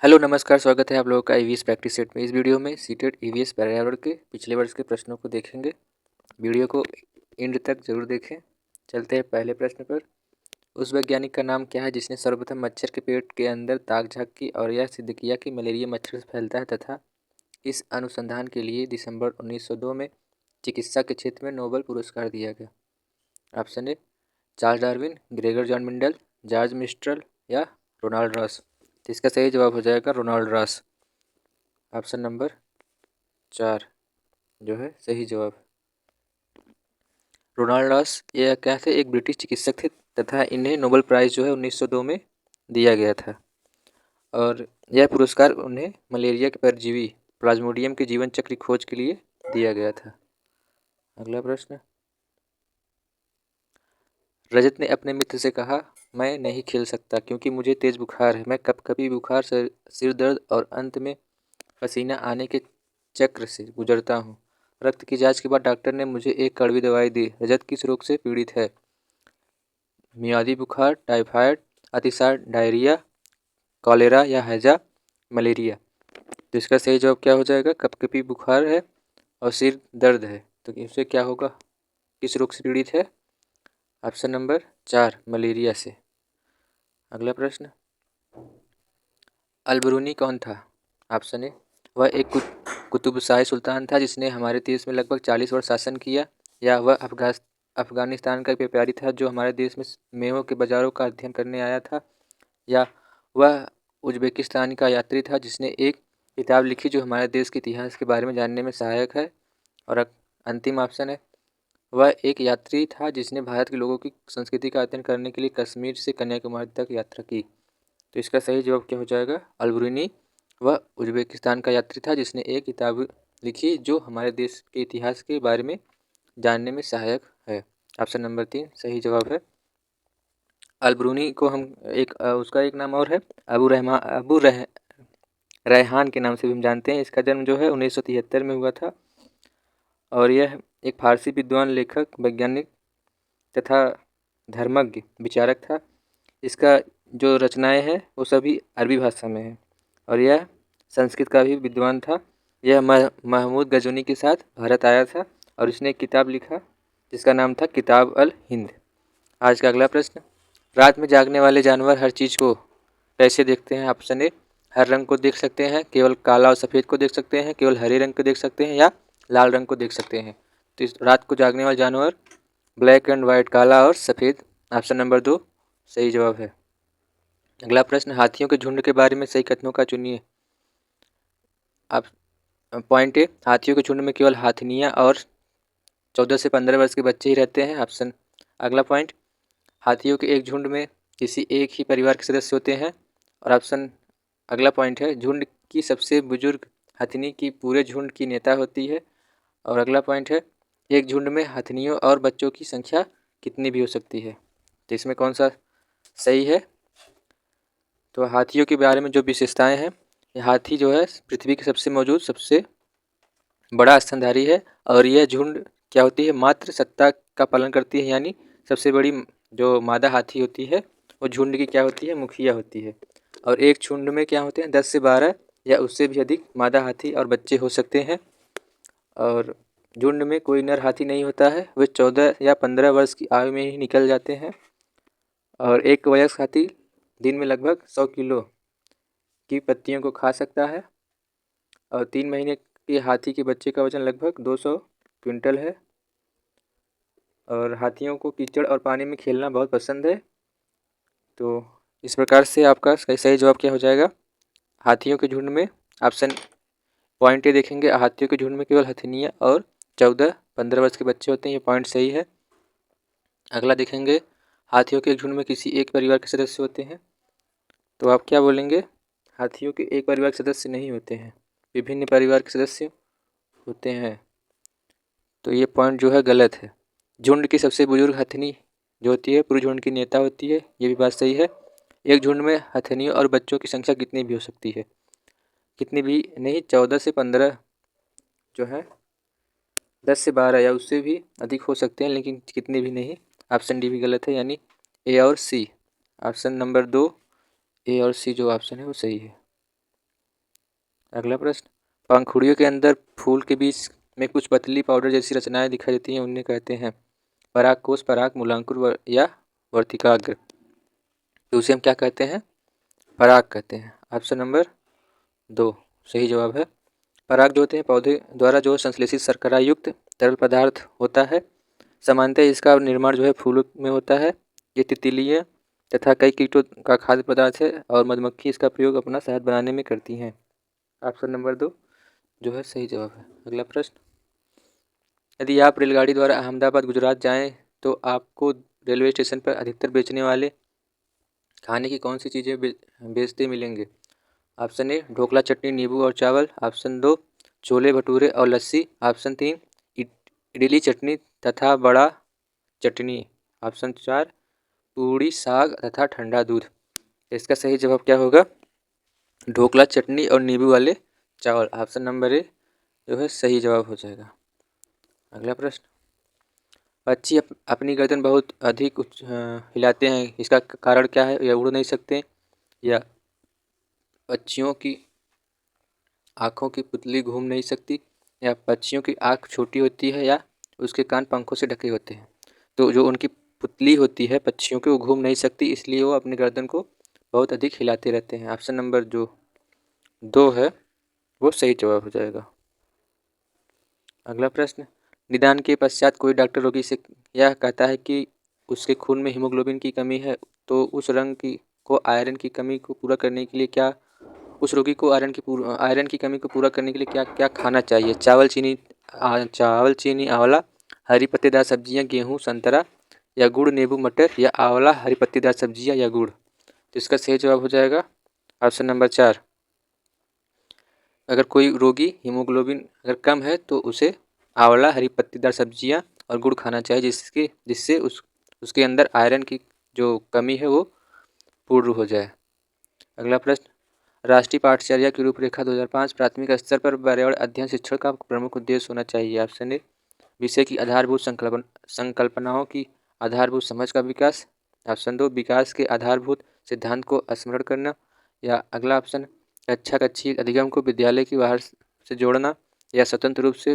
Hello नमस्कार, स्वागत है आप लोगों का ईवीएस प्रैक्टिस सेट में। इस वीडियो में सीटेट ईवीएस पर्यावरण के पिछले वर्ष के प्रश्नों को देखेंगे। वीडियो को एंड तक जरूर देखें। चलते हैं पहले प्रश्न पर। उस वैज्ञानिक का नाम क्या है जिसने सर्वप्रथम मच्छर के पेट के अंदर ताक झाँक की और यह सिद्ध किया कि मलेरिया मच्छर से फैलता है तथा इस अनुसंधान के लिए दिसंबर 1902 में चिकित्सा के क्षेत्र में नोबेल पुरस्कार दिया गया। Option A Charles Darwin, Gregor John Mendel, George mistral या रोनाल्ड रॉस। तो इसका सही जवाब हो जाएगा रोनाल्ड रॉस। ऑप्शन नंबर 4 जो है सही जवाब। रोनाल्ड रॉस ये क्या थे, एक ब्रिटिश चिकित्सक थे तथा इन्हें नोबेल प्राइज़ जो है 1902 में दिया गया था और यह पुरस्कार उन्हें मलेरिया के परजीवी प्लाज्मोडियम के जीवन चक्र की खोज के लिए दिया गया था। अगला प्रश्न। रजत ने अपने मित्र से कहा, मैं नहीं खेल सकता क्योंकि मुझे तेज बुखार है। मैं कभी बुखार, सिर दर्द और अंत में पसीना आने के चक्र से गुजरता हूँ। रक्त की जांच के बाद डॉक्टर ने मुझे एक कड़वी दवाई दी। रजत किस रोग से पीड़ित है? मियादी बुखार, टाइफाइड, अतिसार, डायरिया, कॉलेरा या हैजा, मलेरिया। तो इसका सही जवाब क्या हो जाएगा? कपकपी बुखार है और सिर दर्द है। तो इससे क्या होगा? किस रोग से पीड़ित है? ऑप्शन नंबर 4 मलेरिया से। अगला प्रश्न। अल-बरूनी कौन था? ऑप्शन ए वह एक कुतुबशाही सुल्तान था जिसने हमारे देश में लगभग 40 वर्ष शासन किया, या वह अफगानिस्तान का व्यापारी था जो हमारे देश में मेवों के बाज़ारों का अध्ययन करने आया था, या वह उज़्बेकिस्तान का यात्री था जिसने एक किताब लिखी जो हमारे देश के इतिहास के बारे में जानने में सहायक है। और अंतिम ऑप्शन है वह एक यात्री था जिसने भारत के लोगों की संस्कृति का अध्ययन करने के लिए कश्मीर से कन्याकुमारी तक यात्रा की। तो इसका सही जवाब क्या हो जाएगा? अल-बरूनी वह उज़्बेकिस्तान का यात्री था जिसने एक किताब लिखी जो हमारे देश के इतिहास के बारे में जानने में सहायक है। ऑप्शन नंबर 3 सही जवाब है। अल-बरूनी को हम उसका एक नाम और है, रैहान के नाम से भी हम जानते हैं। इसका जन्म जो है 1973 में हुआ था और यह एक फारसी विद्वान, लेखक, वैज्ञानिक तथा धर्मज्ञ विचारक था। इसका जो रचनाएं हैं वो सभी अरबी भाषा में हैं और यह संस्कृत का भी विद्वान था। यह महमूद गजनी के साथ भारत आया था और इसने एक किताब लिखा जिसका नाम था किताब अल हिंद। आज का अगला प्रश्न। रात में जागने वाले जानवर हर चीज़ को कैसे देखते हैं? ऑप्शन ए हर रंग को देख सकते हैं, केवल काला और सफ़ेद को देख सकते हैं, केवल हरे रंग को देख सकते हैं या लाल रंग को देख सकते हैं। तो इस रात को जागने वाले जानवर ब्लैक एंड वाइट, काला और सफ़ेद। ऑप्शन नंबर 2 सही जवाब है। अगला प्रश्न। हाथियों के झुंड के बारे में सही कथनों का चुनिए। आप पॉइंट ए हाथियों के झुंड में केवल हाथिनियाँ और 14 से 15 वर्ष के बच्चे ही रहते हैं। ऑप्शन अगला पॉइंट हाथियों के एक झुंड में किसी एक ही परिवार के सदस्य होते हैं। और ऑप्शन अगला पॉइंट है झुंड की सबसे बुजुर्ग हथिनी की पूरे झुंड की नेता होती है। और अगला पॉइंट है एक झुंड में हथिनियों और बच्चों की संख्या कितनी भी हो सकती है। तो इसमें कौन सा सही है? तो हाथियों के बारे में जो विशेषताएं हैं, ये हाथी जो है पृथ्वी के सबसे बड़ा स्तनधारी है और यह झुंड क्या होती है, मात्र सत्ता का पालन करती है, यानी सबसे बड़ी जो मादा हाथी होती है वो झुंड की क्या होती है, मुखिया होती है। और एक झुंड में क्या होते हैं 10 से 12 या उससे भी अधिक मादा हाथी और बच्चे हो सकते हैं। और झुंड में कोई नर हाथी नहीं होता है, वे 14 या 15 वर्ष की आयु में ही निकल जाते हैं। और एक वयस्क हाथी दिन में लगभग 100 किलो की पत्तियों को खा सकता है और 3 महीने के हाथी के बच्चे का वजन लगभग 200 क्विंटल है। और हाथियों को कीचड़ और पानी में खेलना बहुत पसंद है। तो इस प्रकार से आपका सही जवाब क्या हो जाएगा? हाथियों के झुंड में ऑप्शन पॉइंट ए देखेंगे, हाथियों के झुंड में केवल हथिनियाँ और 14-15 वर्ष के बच्चे होते हैं, ये पॉइंट सही है। अगला देखेंगे हाथियों के एक झुंड में किसी एक परिवार के सदस्य होते हैं। तो आप क्या बोलेंगे? हाथियों के एक परिवार के सदस्य नहीं होते हैं, विभिन्न परिवार के सदस्य होते हैं। तो ये पॉइंट जो है गलत है। झुंड की सबसे बुजुर्ग हथिनी जो होती है पूरे झुंड की नेता होती है, ये भी बात सही है। एक झुंड में हथिनियों और बच्चों की संख्या कितनी भी हो सकती है? कितनी भी नहीं, 14 से 15 जो है 10 से 12 या उससे भी अधिक हो सकते हैं, लेकिन कितने भी नहीं। ऑप्शन डी भी गलत है, यानी ए और सी। ऑप्शन नंबर 2 ए और सी जो ऑप्शन है वो सही है। अगला प्रश्न, पंखुड़ियों के अंदर फूल के बीच में कुछ पतली पाउडर जैसी रचनाएं दिखाई देती हैं, उन्हें कहते हैं परागकोश, पराग मूलांकुर या वर्तिकाग्र। तो उसे हम क्या कहते हैं? पराग कहते हैं। ऑप्शन नंबर 2 सही जवाब है। पराग जो होते हैं पौधे द्वारा जो संश्लेषित शर्करा युक्त तरल पदार्थ होता है। सामान्यतः इसका निर्माण जो है फूलों में होता है। ये तितलियाँ तथा कई कीटों का खाद्य पदार्थ है और मधुमक्खी इसका प्रयोग अपना शहद बनाने में करती हैं। ऑप्शन नंबर 2 जो है सही जवाब है। अगला प्रश्न, यदि आप रेलगाड़ी द्वारा अहमदाबाद गुजरात जाएं तो आपको रेलवे स्टेशन पर अधिकतर बेचने वाले खाने की कौन सी चीज़ें बेचते मिलेंगे? ऑप्शन ए ढोकला, चटनी, नींबू और चावल। ऑप्शन 2 छोले भटूरे और लस्सी। ऑप्शन 3 इडली चटनी तथा बड़ा चटनी। ऑप्शन 4 पूड़ी, साग तथा ठंडा दूध। इसका सही जवाब क्या होगा? ढोकला, चटनी और नींबू वाले चावल। ऑप्शन नंबर ए जो है सही जवाब हो जाएगा। अगला प्रश्न, पक्षी अपनी गर्दन बहुत अधिक हिलाते हैं, इसका कारण क्या है? या उड़ नहीं सकते, या पक्षियों की आँखों की पुतली घूम नहीं सकती, या पक्षियों की आँख छोटी होती है, या उसके कान पंखों से ढके होते हैं। तो जो उनकी पुतली होती है पक्षियों की, वो घूम नहीं सकती, इसलिए वो अपनी गर्दन को बहुत अधिक हिलाते रहते हैं। ऑप्शन नंबर जो 2 है वो सही जवाब हो जाएगा। अगला प्रश्न, निदान के पश्चात कोई डॉक्टर रोगी से यह कहता है कि उसके खून में हीमोग्लोबिन की कमी है, तो उस रंग की को आयरन की कमी को पूरा करने के लिए क्या उस रोगी को आयरन की कमी को पूरा करने के लिए क्या क्या खाना चाहिए? चावल, चीनी, आंवला, हरी पत्तेदार सब्जियां, गेहूं, संतरा या गुड़, नींबू, मटर या आंवला, हरी पत्तेदार सब्जियां या गुड़। तो इसका सही जवाब हो जाएगा ऑप्शन नंबर 4। अगर कोई रोगी हीमोग्लोबिन अगर कम है तो उसे आंवला, हरी पत्तेदार सब्जियां और गुड़ खाना चाहिए, जिससे उसके अंदर आयरन की जो कमी है वो पूर्ण हो जाए। अगला प्रश्न, राष्ट्रीय पाठचर्या की रूपरेखा 2005 प्राथमिक स्तर पर पर्यावरण अध्ययन शिक्षण का प्रमुख उद्देश्य होना चाहिए। ऑप्शन ए विषय की आधारभूत संकल्पनाओं की आधारभूत समझ का विकास। ऑप्शन 2 विकास के आधारभूत सिद्धांत को स्मरण करना। या अगला ऑप्शन कक्षीय अधिगम को विद्यालय की बाहर से जोड़ना या स्वतंत्र रूप से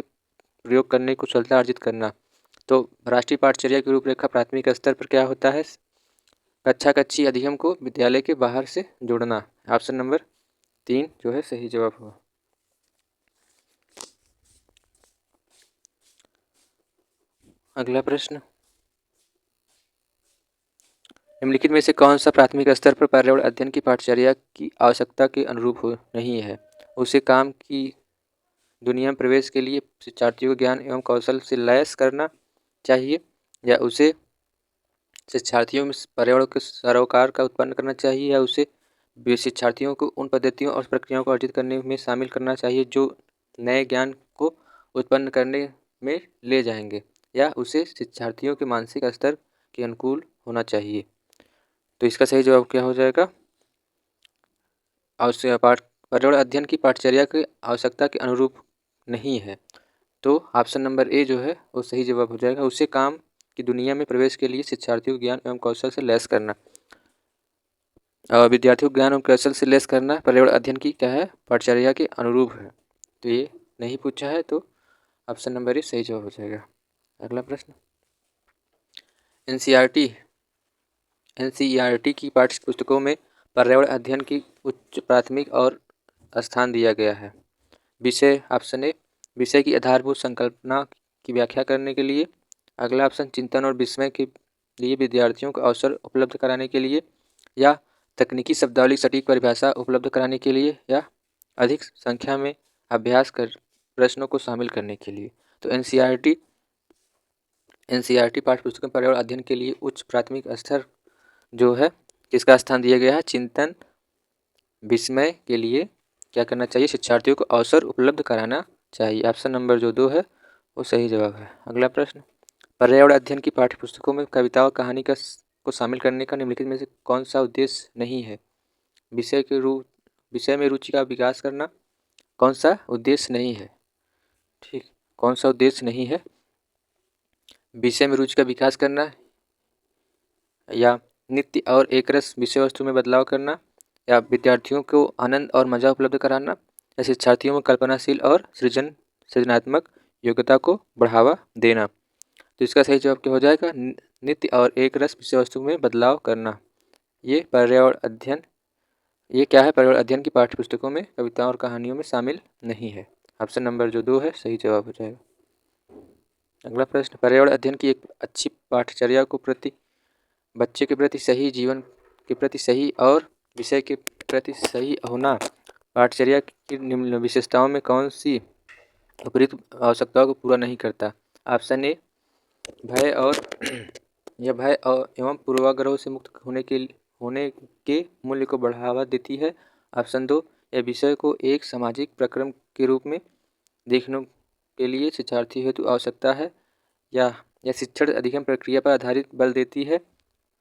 प्रयोग करने की कुशलता अर्जित करना। तो राष्ट्रीय पाठचर्या की रूपरेखा प्राथमिक स्तर पर क्या होता है? कक्षीय अधिगम को विद्यालय के बाहर से जोड़ना। ऑप्शन नंबर 3 जो है सही जवाब होगा। अगला प्रश्न, निम्नलिखित में से कौन सा प्राथमिक स्तर पर पर्यावरण अध्ययन की पाठचर्या की आवश्यकता के अनुरूप नहीं है? उसे काम की दुनिया में प्रवेश के लिए शिक्षार्थियों को ज्ञान एवं कौशल से लैस करना चाहिए, या उसे शिक्षार्थियों में पर्यावरण के सरोकार का उत्पन्न करना चाहिए, या उसे शिक्षार्थियों को उन पद्धतियों और प्रक्रियाओं को अर्जित करने में शामिल करना चाहिए जो नए ज्ञान को उत्पन्न करने में ले जाएंगे, या उसे शिक्षार्थियों के मानसिक स्तर के अनुकूल होना चाहिए। तो इसका सही जवाब क्या हो जाएगा? पर्यावरण अध्ययन की पाठचर्या की आवश्यकता के अनुरूप नहीं है। तो ऑप्शन नंबर ए जो है वो सही जवाब हो जाएगा। उसे काम की दुनिया में प्रवेश के लिए शिक्षार्थियों को ज्ञान एवं कौशल से लैस करना, विद्यार्थियों को ज्ञान एवं कौशल से लैस करना पर्यावरण अध्ययन की क्या है? पाठचर्या के अनुरूप है। तो ये नहीं पूछा है, तो ऑप्शन नंबर ए सही जवाब हो जाएगा। अगला प्रश्न, एनसीईआरटी की पाठ्य पुस्तकों में पर्यावरण अध्ययन की उच्च प्राथमिक और स्थान दिया गया है। विषय ऑप्शन ए विषय की आधारभूत संकल्पना की व्याख्या करने के लिए। अगला ऑप्शन चिंतन और विस्मय के लिए विद्यार्थियों को अवसर उपलब्ध कराने के लिए, या तकनीकी शब्दावली सटीक परिभाषा उपलब्ध कराने के लिए, या अधिक संख्या में अभ्यास कर प्रश्नों को शामिल करने के लिए। तो एनसीईआरटी पाठ्यपुस्तक में पर्यावरण अध्ययन के लिए उच्च प्राथमिक स्तर जो है किसका स्थान दिया गया है? चिंतन विस्मय के लिए क्या करना चाहिए? शिक्षार्थियों को अवसर उपलब्ध कराना चाहिए। ऑप्शन नंबर जो 2 है वो सही जवाब है। अगला प्रश्न, पर्यावरण अध्ययन की पाठ्यपुस्तकों में कविता और कहानी को शामिल करने का निम्नलिखित में से कौन सा उद्देश्य नहीं है? विषय में रुचि का विकास करना कौन सा उद्देश्य नहीं है? ठीक, कौन सा उद्देश्य नहीं है? विषय में रुचि का विकास करना, या नित्य और एकरस विषय वस्तु में बदलाव करना, या विद्यार्थियों को आनंद और मजा उपलब्ध कराना, या शिक्षार्थियों में कल्पनाशील और सृजनात्मक योग्यता को बढ़ावा देना। तो इसका सही जवाब क्या हो जाएगा? नित्य और एक रस विषय वस्तु में बदलाव करना। ये पर्यावरण अध्ययन ये क्या है? पर्यावरण अध्ययन की पाठ्यपुस्तकों में, कविताओं और कहानियों में शामिल नहीं है। ऑप्शन नंबर जो 2 है सही जवाब हो जाएगा। अगला प्रश्न, पर्यावरण अध्ययन की एक अच्छी पाठचर्या को बच्चे के प्रति सही, जीवन के प्रति सही और विषय के प्रति सही होना पाठचर्या की निम्न विशेषताओं में कौन सी उपयुक्त आवश्यकताओं को पूरा नहीं करता? ऑप्शन ए, भय और भय और एवं पूर्वाग्रहों से मुक्त होने के मूल्य को बढ़ावा देती है। ऑप्शन 2, यह विषय को एक सामाजिक प्रक्रम के रूप में देखने के लिए शिक्षार्थी हेतु आवश्यकता है। या यह शिक्षण अधिगम प्रक्रिया पर आधारित बल देती है।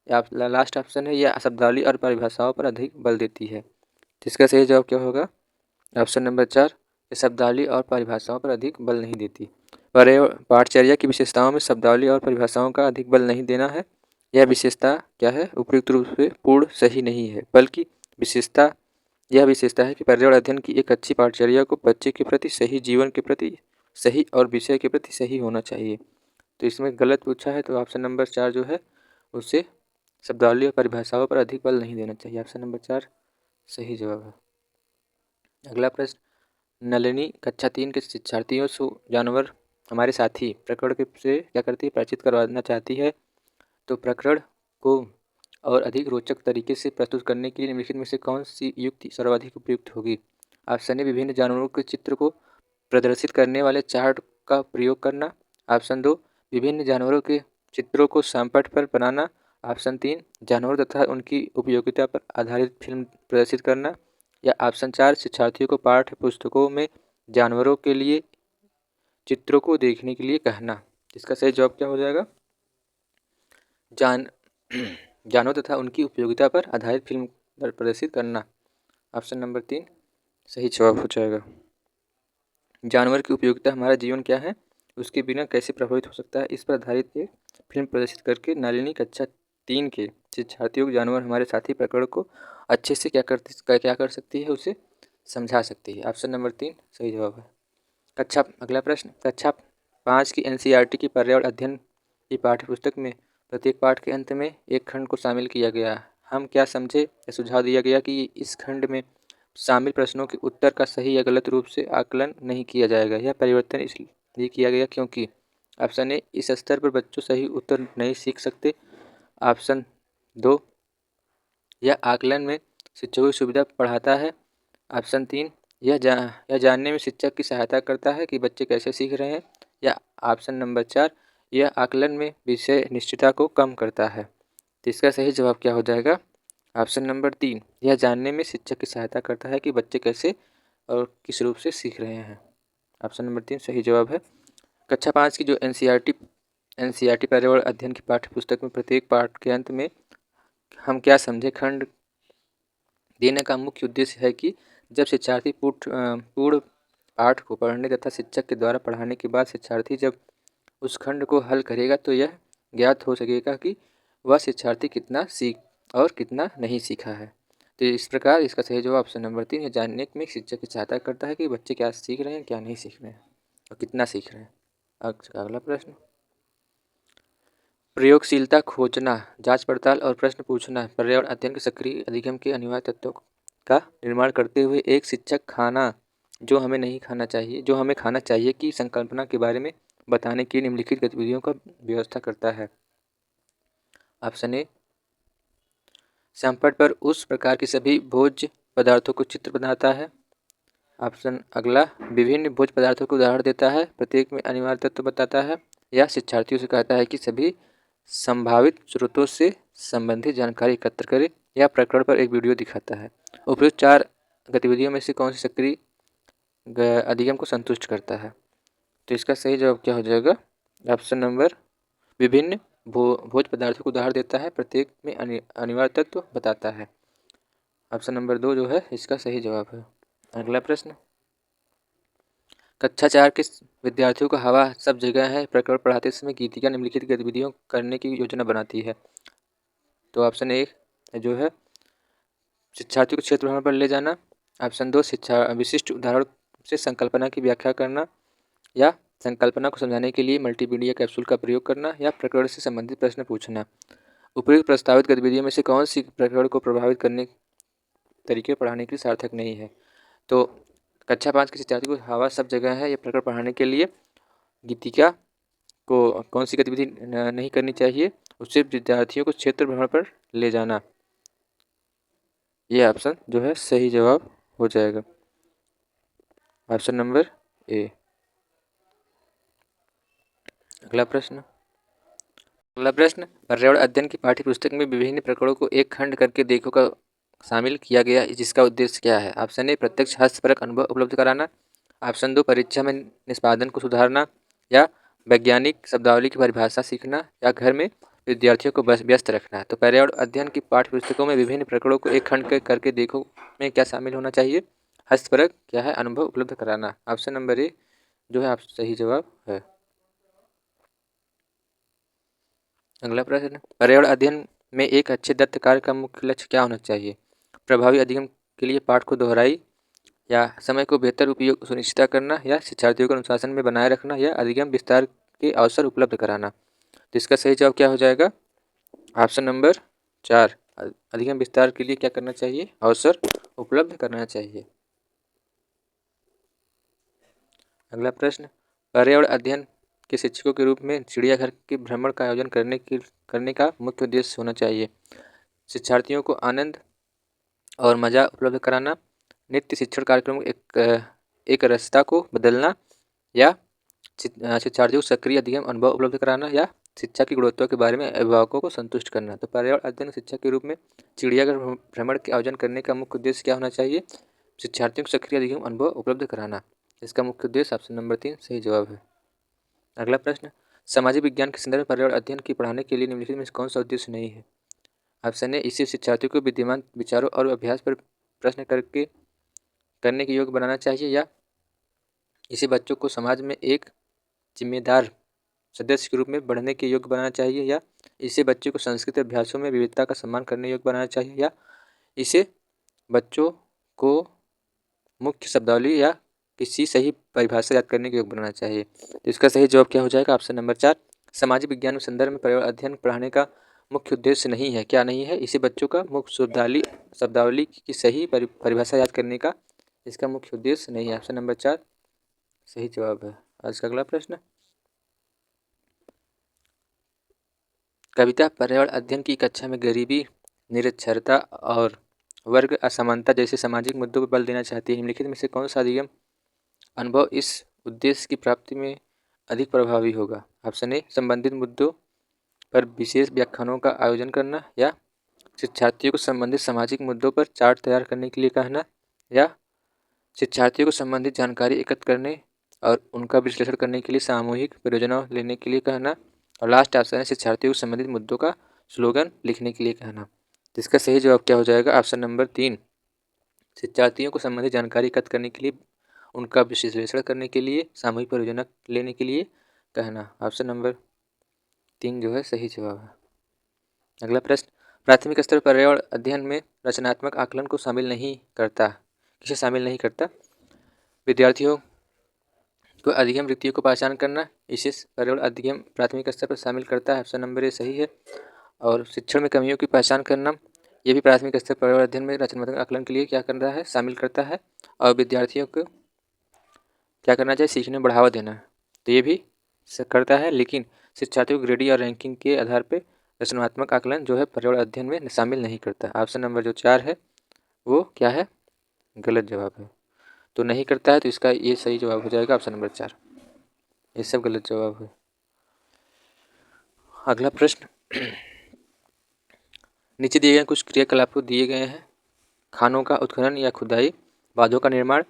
या लास्ट ऑप्शन है, यह शब्दावली और परिभाषाओं पर अधिक बल देती है। इसका सही जवाब क्या होगा? ऑप्शन नंबर 4, यह शब्दावली और परिभाषाओं पर अधिक बल नहीं देती। पाठचर्या की विशेषताओं में शब्दावली और परिभाषाओं का अधिक बल नहीं देना है। यह विशेषता क्या है? उपयुक्त रूप से पूर्ण सही नहीं है, बल्कि यह विशेषता है कि पर्यावरण अध्ययन की एक अच्छी पाठचर्या को बच्चे के प्रति सही, जीवन के प्रति सही और विषय के प्रति सही होना चाहिए। तो इसमें गलत पूछा है, तो ऑप्शन नंबर 4 जो है उससे शब्दावली और परिभाषाओं पर अधिक बल नहीं देना चाहिए। ऑप्शन नंबर 4 सही जवाब है। अगला प्रश्न, नलिनी कक्षा 3 के शिक्षार्थियों से जानवर हमारे साथी प्रकरण से क्या करती है? परिचित करवाना चाहती है। तो प्रकरण को और अधिक रोचक तरीके से प्रस्तुत करने के लिए निम्नलिखित में से कौन सी युक्ति सर्वाधिक उपयुक्त होगी? ऑप्शन ए, विभिन्न जानवरों के चित्र को प्रदर्शित करने वाले चार्ट का प्रयोग करना। ऑप्शन 2, विभिन्न जानवरों के चित्रों को सामपट पर बनाना। ऑप्शन 3, जानवर तथा उनकी उपयोगिता पर आधारित फिल्म प्रदर्शित करना। या ऑप्शन 4, शिक्षार्थियों को पाठ्य पुस्तकों में जानवरों के लिए चित्रों को देखने के लिए कहना। इसका सही जवाब क्या हो जाएगा? जानवर तथा उनकी उपयोगिता पर आधारित फिल्म प्रदर्शित करना। ऑप्शन नंबर 3 सही जवाब हो जाएगा। जानवर की उपयोगिता हमारा जीवन क्या है, उसके बिना कैसे प्रभावित हो सकता है, इस पर आधारित एक फिल्म प्रदर्शित करके नलिनी कक्षा 3 के शिक्षार्थियों को जानवर हमारे साथी प्रकरण को अच्छे से क्या कर सकती है, उसे समझा सकती है। ऑप्शन नंबर 3 सही जवाब है। अगला प्रश्न, कक्षा 5 की NCERT की पर्यावरण अध्ययन की पाठ्यपुस्तक में प्रत्येक पाठ के अंत में एक खंड को शामिल किया गया। हम क्या समझे या सुझाव दिया गया कि इस खंड में शामिल प्रश्नों के उत्तर का सही या गलत रूप से आकलन नहीं किया जाएगा। यह परिवर्तन इसलिए किया गया क्योंकि ऑप्शन ए, इस स्तर पर बच्चों सही उत्तर नहीं सीख सकते। ऑप्शन 2, यह आकलन में शिक्षकों की सुविधा बढ़ाता है। ऑप्शन 3, यह जानने में शिक्षक की सहायता करता है कि बच्चे कैसे सीख रहे हैं। या ऑप्शन नंबर 4, यह आकलन में विषय निश्चितता को कम करता है। तो इसका सही जवाब क्या हो जाएगा? ऑप्शन नंबर 3, यह जानने में शिक्षक की सहायता करता है कि बच्चे कैसे और किस रूप से सीख रहे हैं। ऑप्शन नंबर 3 सही जवाब है। कक्षा 5 की जो NCERT पर्यावरण अध्ययन की पाठ्यपुस्तक में प्रत्येक पाठ के अंत में हम क्या समझे खंड देने का मुख्य उद्देश्य है कि जब शिक्षार्थी पूर्ण पाठ को पढ़ने तथा शिक्षक के द्वारा पढ़ाने के बाद शिक्षार्थी जब उस खंड को हल करेगा तो यह ज्ञात हो सकेगा कि वह शिक्षार्थी कितना सीख और कितना नहीं सीखा है। तो इस प्रकार इसका सही जवाब ऑप्शन नंबर 3 है। जानने में शिक्षक की सहायता करता है कि बच्चे क्या सीख रहे हैं, क्या नहीं सीख रहे हैं और कितना सीख रहे हैं। अगला प्रश्न, प्रयोगशीलता खोजना, जांच पड़ताल और प्रश्न पूछना पर्यावरण अध्ययन के सक्रिय अधिगम के अनिवार्य तत्वों का निर्माण करते हुए एक शिक्षक जो हमें खाना चाहिए की संकल्पना के बारे में बताने की निम्नलिखित गतिविधियों का व्यवस्था करता है। ऑप्शन ए, सामपट पर उस प्रकार के सभी भोज्य पदार्थों को चित्र बनाता है। ऑप्शन अगला, विभिन्न भोज्य पदार्थों को उदाहरण देता है, प्रत्येक में अनिवार्य तत्व बताता है। या शिक्षार्थियों से कहता है कि सभी संभावित स्रोतों से संबंधित जानकारी एकत्र करें या प्रकरण पर एक वीडियो दिखाता है। उपयुक्त 4 गतिविधियों में से कौन सी सक्रिय अधिगम को संतुष्ट करता है? तो इसका सही जवाब क्या हो जाएगा? ऑप्शन नंबर, विभिन्न भोज्य पदार्थों को उदाहरण देता है, प्रत्येक में अनिवार्य तत्व बताता है। ऑप्शन नंबर 2 जो है इसका सही जवाब है। अगला प्रश्न, कक्षा 4 के विद्यार्थियों को हवा सब जगह है प्रकरण पढ़ाते समय गीतिका निम्नलिखित गतिविधियों करने की योजना बनाती है। तो ऑप्शन ए जो है शिक्षार्थियों को क्षेत्र भ्रमण पर ले जाना। ऑप्शन 2 शिक्षा विशिष्ट उदाहरण से संकल्पना की व्याख्या करना, या संकल्पना को समझाने के लिए मल्टीमीडिया कैप्सूल का प्रयोग करना, या प्रकरण से संबंधित प्रश्न पूछना। उपयुक्त प्रस्तावित गतिविधियों में से कौन सी प्रकरण को प्रभावित करने तरीके पढ़ाने के लिए सार्थक नहीं है? तो कक्षा 5 के शिक्षार्थी को हवा सब जगह है ये प्रकरण पढ़ाने के लिए गीतिका को कौन सी गतिविधि नहीं करनी चाहिए? उससे विद्यार्थियों को क्षेत्र भ्रमण पर ले जाना। ये ऑप्शन जो है सही जवाब हो जाएगा, ऑप्शन नंबर ए। अगला प्रश्न पर्यावरण अध्ययन की पाठ्य पुस्तक में विभिन्न प्रकरणों को एक खंड करके देखो का शामिल किया गया, जिसका उद्देश्य क्या है? ऑप्शन ए प्रत्यक्ष हस्तपरक अनुभव उपलब्ध कराना, ऑप्शन 2 परीक्षा में निष्पादन को सुधारना, या वैज्ञानिक शब्दावली की परिभाषा सीखना, या घर में विद्यार्थियों को व्यस्त रखना। तो पर्यावरण अध्ययन की पाठ्य पुस्तकों में विभिन्न प्रकरणों को एक खंड करके देखो में क्या शामिल होना चाहिए? हस्तपरक क्या है? अनुभव उपलब्ध कराना। ऑप्शन नंबर ए जो है आप सही जवाब है। अगला प्रश्न पर्यावरण अध्ययन में एक अच्छे दत्त कार्य का मुख्य लक्ष्य क्या होना चाहिए? प्रभावी अधिगम के लिए पाठ को दोहराई, या समय को बेहतर उपयोग सुनिश्चित करना, या शिक्षार्थियों को अनुशासन में बनाए रखना, या अधिगम विस्तार के अवसर उपलब्ध कराना। तो इसका सही जवाब क्या हो जाएगा? ऑप्शन नंबर 4 अधिगम विस्तार के लिए क्या करना चाहिए? अवसर उपलब्ध करना चाहिए। अगला प्रश्न पर्यावरण अध्ययन के शिक्षकों के रूप में चिड़ियाघर के भ्रमण का आयोजन करने का मुख्य उद्देश्य होना चाहिए। शिक्षार्थियों को आनंद और मजा उपलब्ध कराना, नित्य शिक्षण कार्यक्रम एक रसता को बदलना, या शिक्षार्थियों को सक्रिय अधिगम अनुभव उपलब्ध कराना, या शिक्षा की गुणवत्ता के बारे में अभिभावकों को संतुष्ट करना। तो पर्यावरण अध्ययन शिक्षा के रूप में चिड़ियाघर भ्रमण के आयोजन करने का मुख्य उद्देश्य क्या होना चाहिए? शिक्षार्थियों को सक्रिय अधिगम अनुभव उपलब्ध कराना। इसका मुख्य उद्देश्य ऑप्शन नंबर 3 सही जवाब है। अगला प्रश्न सामाजिक विज्ञान के संदर्भ में पर्यावरण अध्ययन की पढ़ाने के लिए निम्नलिखित में कौन सा उद्देश्य नहीं है? ऑप्शन ए इसे शिक्षार्थियों को विद्यमान विचारों और अभ्यास पर प्रश्न करने के योग्य बनाना चाहिए, या इसे बच्चों को समाज में एक जिम्मेदार सदस्य के रूप में बढ़ने के योग्य बनाना चाहिए, या इसे बच्चों को संस्कृत अभ्यासों में विविधता का सम्मान करने योग्य बनाना चाहिए, या इसे बच्चों को मुख्य शब्दावली या किसी सही परिभाषा याद करने के योग्य बनाना चाहिए। तो इसका सही जवाब क्या हो जाएगा? ऑप्शन नंबर 4 सामाजिक विज्ञान के संदर्भ में पर्यावरण अध्ययन पढ़ाने का मुख्य उद्देश्य नहीं है। क्या नहीं है? इसे बच्चों का मुख्य शब्दावली की सही परिभाषा याद करने का इसका मुख्य उद्देश्य नहीं है। ऑप्शन नंबर 4 सही जवाब है। आज का अगला प्रश्न कविता पर्यावरण अध्ययन की कक्षा में गरीबी, निरक्षरता और वर्ग असमानता जैसे सामाजिक मुद्दों पर बल देना चाहती है। निम्नलिखित में से कौन सा अधिगम अनुभव इस उद्देश्य की प्राप्ति में अधिक प्रभावी होगा? ऑप्शन ए संबंधित मुद्दों पर विशेष व्याख्यानों का आयोजन करना, या शिक्षार्थियों को संबंधित सामाजिक मुद्दों पर चार्ट तैयार करने के लिए कहना, या शिक्षार्थियों को संबंधित जानकारी एकत्र करने और उनका विश्लेषण करने के लिए सामूहिक परियोजना लेने के लिए कहना, और लास्ट ऑप्शन है शिक्षार्थियों को संबंधित मुद्दों का स्लोगन लिखने के लिए कहना। तो इसका सही जवाब क्या हो जाएगा? ऑप्शन नंबर 3 शिक्षार्थियों को संबंधित जानकारी एकत्र करने के लिए उनका विश्लेषण करने के लिए सामूहिक परियोजना लेने के लिए कहना। ऑप्शन नंबर 3 जो है सही जवाब है। अगला प्रश्न प्राथमिक स्तर पर्यावरण अध्ययन में रचनात्मक आकलन को शामिल नहीं करता। किसे शामिल नहीं करता? विद्यार्थियों को अधिगम वृत्तियों को पहचान करना, इसे पर्यावरण अधिगम प्राथमिक स्तर पर शामिल करता है। ऑप्शन नंबर ए सही है। और शिक्षण में कमियों की पहचान करना, ये भी प्राथमिक स्तर पर्यावरण अध्ययन में रचनात्मक आकलन के लिए क्या कर रहा है? शामिल करता है। और विद्यार्थियों को क्या करना चाहिए? सीखने में बढ़ावा देना, तो ये भी करता है। लेकिन शिक्षार्थियों को ग्रेडिंग और रैंकिंग के आधार पर रचनात्मक आकलन जो है पर्यावरण अध्ययन में शामिल नहीं करता। ऑप्शन नंबर जो 4 है वो क्या है? गलत जवाब है। तो नहीं करता है, तो इसका ये सही जवाब हो जाएगा ऑप्शन नंबर 4। ये सब गलत जवाब है। अगला प्रश्न नीचे दिए गए कुछ क्रियाकलाप दिए गए हैं। खानों का उत्खनन या खुदाई, बांधों का निर्माण,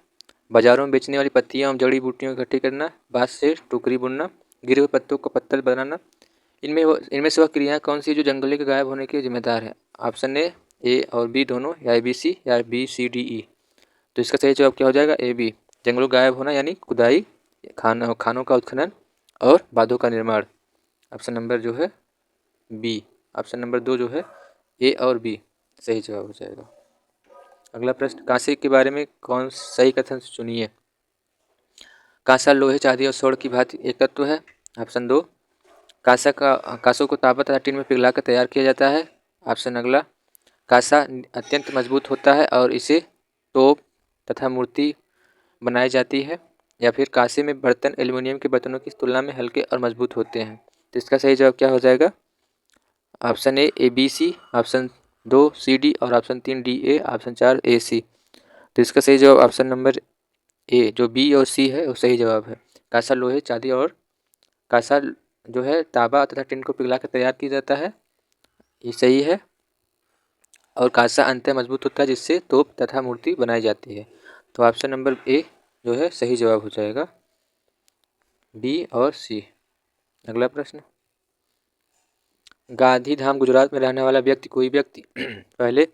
बाजारों में बेचने वाली पत्तियां एवं जड़ी बूटियों को इकट्ठी करना, बांस से टोकरी बुनना, गिरे हुए पत्तों को पत्तल बनाना। इनमें से वह क्रियाएं कौन सी जो जंगलों के गायब होने के जिम्मेदार है? ऑप्शन ए और बी दोनों, या ABC, या BCDE। तो इसका सही जवाब क्या हो जाएगा? ए बी जंगलों गायब होना यानी खुदाई, खानों का उत्खनन और बांधों का निर्माण। ऑप्शन नंबर जो है बी, ऑप्शन नंबर 2 जो है ए और बी सही जवाब हो जाएगा। अगला प्रश्न, कांसे के बारे में कौन सही कथन चुनिए। कांसा लोहे, चांदी और स्वर्ण की भांति एक तत्व है। ऑप्शन 2, कांसों को तांबा तथा टिन में पिघलाकर तैयार किया जाता है। ऑप्शन अगला, कांसा अत्यंत मजबूत होता है और इसे तोप तथा मूर्ति बनाई जाती है। या फिर कांसे में बर्तन एल्युमिनियम के बर्तनों की तुलना में हल्के और मजबूत होते हैं। तो इसका सही जवाब क्या हो जाएगा। Option A B C, option 2 C D और option 3 D A, option 4 A C. तो इसका सही जवाब ऑप्शन नंबर ए जो बी और सी है वो सही जवाब है। कांसा लोहे, चांदी और कांसा जो है तांबा तथा टिन को पिघला कर तैयार किया जाता है, ये सही है। और कांसा अंततः मजबूत होता है जिससे तोप तथा मूर्ति बनाई जाती है। तो ऑप्शन नंबर ए जो है सही जवाब हो जाएगा, बी और सी। अगला प्रश्न, गांधीधाम गुजरात में रहने वाला व्यक्ति कोई व्यक्ति पहले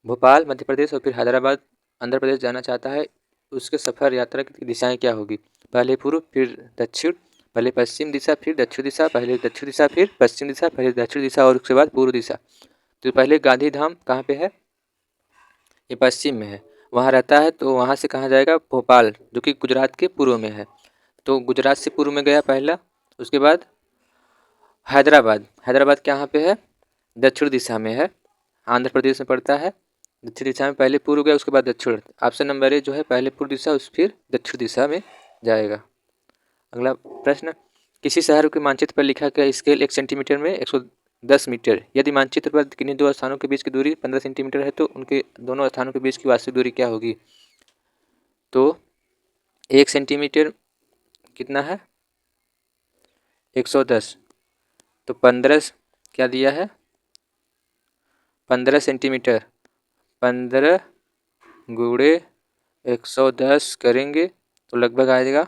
भोपाल मध्य प्रदेश और फिर हैदराबाद आंध्र प्रदेश जाना चाहता है, उसके सफ़र यात्रा की दिशाएं क्या होगी। पहले पूर्व फिर दक्षिण, पहले पश्चिम दिशा फिर दक्षिण दिशा, पहले दक्षिण दिशा फिर पश्चिम दिशा, पहले दक्षिण दिशा और उसके बाद पूर्व दिशा। तो पहले गांधीधाम कहाँ पे है, ये पश्चिम में है, वहाँ रहता है। तो वहाँ से कहाँ जाएगा, भोपाल जो कि गुजरात के पूर्व में है। तो गुजरात से पूर्व में गया पहला, उसके बाद हैदराबाद, हैदराबाद कहाँ पे है, दक्षिण दिशा में है, आंध्र प्रदेश में पड़ता है। दक्षिण दिशा में पहले पूर्व गया उसके बाद दक्षिण। ऑप्शन नंबर ए जो है पहले पूर्व दिशा उस फिर दक्षिण दिशा में जाएगा। अगला प्रश्न, किसी शहर के मानचित्र पर लिखा गया स्केल 1 सेंटीमीटर में 110 मीटर। यदि मानचित्र पर किन्हीं दो स्थानों के बीच की दूरी 15 सेंटीमीटर है तो उनके दोनों स्थानों के बीच की वास्तविक दूरी क्या होगी। तो 1 सेंटीमीटर कितना है, 110, तो 15 क्या दिया है, 15 सेंटीमीटर, 15 गुणे 110 करेंगे तो लगभग आएगा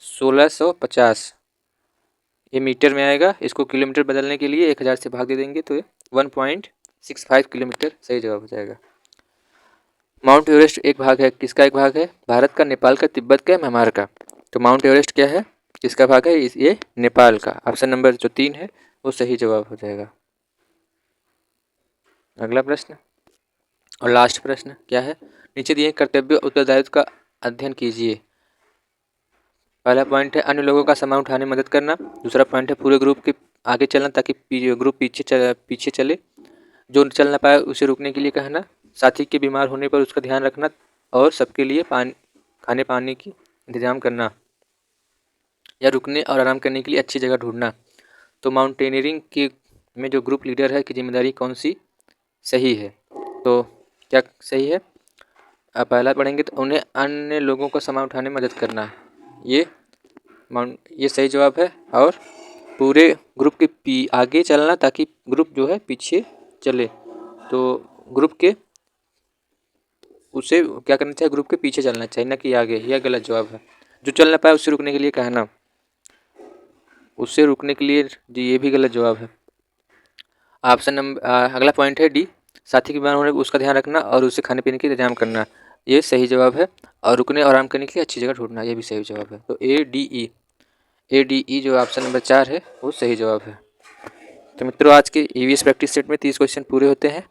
1650। ये मीटर में आएगा, इसको किलोमीटर बदलने के लिए 1000 से भाग दे देंगे तो 1.65 किलोमीटर सही जवाब हो जाएगा। माउंट एवरेस्ट एक भाग है, किसका एक भाग है, भारत का, नेपाल का, तिब्बत का, म्यांमार का। तो माउंट एवरेस्ट क्या है, किसका भाग है, ये नेपाल का। ऑप्शन नंबर जो 3 है वो सही जवाब हो जाएगा। अगला प्रश्न और लास्ट प्रश्न क्या है, नीचे दिए कर्तव्य उत्तरदायित्व का अध्ययन कीजिए। पहला पॉइंट है अन्य लोगों का सामान उठाने में मदद करना। दूसरा पॉइंट है पूरे ग्रुप के आगे चलना ताकि ग्रुप पीछे चले। जो चल ना पाए उसे रुकने के लिए कहना। साथी के बीमार होने पर उसका ध्यान रखना और सबके लिए खाने पानी की इंतजाम करना या रुकने और आराम करने के लिए अच्छी जगह ढूंढना। तो माउंटेनियरिंग के में जो ग्रुप लीडर है कि जिम्मेदारी कौन सी सही है, तो क्या सही है, आप पहला पढ़ेंगे तो उन्हें अन्य लोगों को सामान उठाने में मदद करना, ये सही जवाब है। और पूरे ग्रुप के आगे चलना ताकि ग्रुप जो है पीछे चले, तो ग्रुप के उसे क्या करना चाहिए, ग्रुप के पीछे चलना चाहिए ना कि आगे, यह गलत जवाब है। जो चल ना पाए उससे रुकने के लिए कहना, उससे रुकने के लिए जी ये भी गलत जवाब है। ऑप्शन नंबर अगला पॉइंट है डी, साथी के बीमार होने पर उसका ध्यान रखना और उसे खाने पीने का इंतजाम करना, ये सही जवाब है। और रुकने और आराम करने के लिए अच्छी जगह ढूंढना, ये भी सही जवाब है। तो ए डी ई जो ऑप्शन नंबर 4 है वो सही जवाब है। तो मित्रों आज के ईवीएस प्रैक्टिस सेट में 30 क्वेश्चन पूरे होते हैं।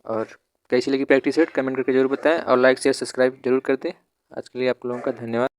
और कैसी लगी प्रैक्टिस सेट कमेंट करके जरूर बताएं और लाइक शेयर सब्सक्राइब जरूर कर दें। आज के लिए आप लोगों का धन्यवाद।